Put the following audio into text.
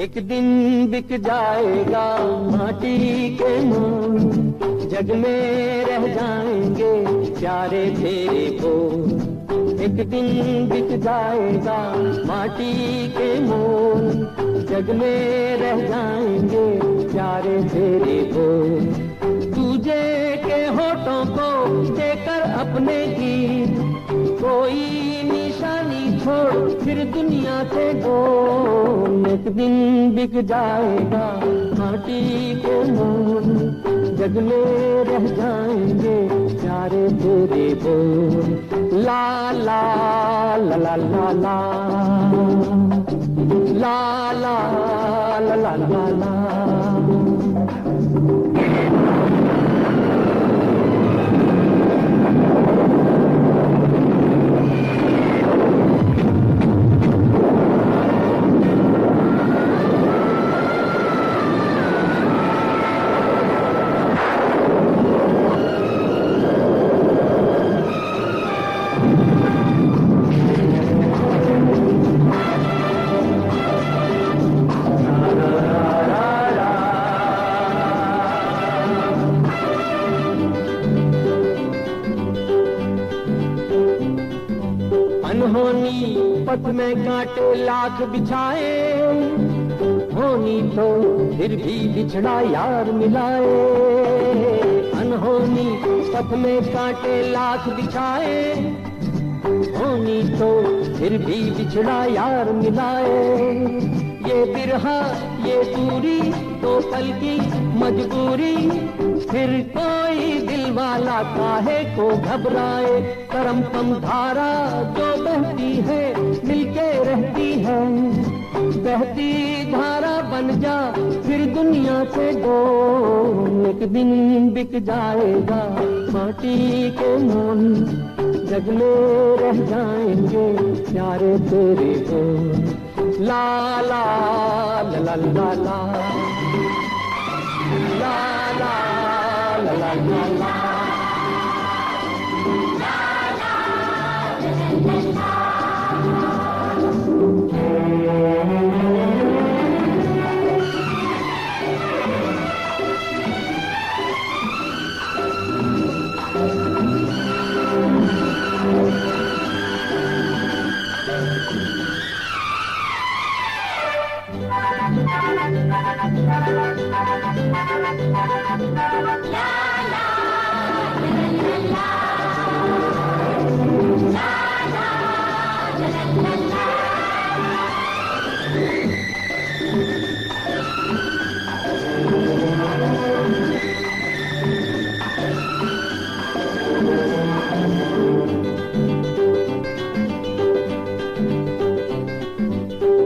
एक दिन बिक जाएगा माटी के मोल, जग में रह जाएंगे प्यारे तेरे बोल। एक दिन बिक जाएगा माटी के मोल, जग में रह जाएंगे प्यारे तेरे बोल। तुझे के होठों को देकर अपने गीत, कोई निशानी छोड़ फिर दुनिया से डोल। एक दिन बिक जाएगा माटी के मोल, जग में रह जाएंगे प्यारे तेरे बोल। ला ला ला ला ला ला ला ला ला ला ला। अनहोनी पथ में कांटे लाख बिछाए, होनी तो फिर भी बिछड़ा यार मिलाए। अनहोनी पथ में कांटे लाख बिछाए, होनी तो फिर भी बिछड़ा यार मिलाए। ये बिरहा ये दूरी तो पल की मजबूरी, फिर कोई दिल वाला काहे को घबराए। करम कम धारा जो बहती है मिलके रहती है, बहती धारा बन जा फिर दुनिया से डोल। एक दिन बिक जाएगा माटी के मोल, जग में रह जाएंगे प्यारे तेरे बोल। ला ला ला ला ला ला ला ला ला ला ला। La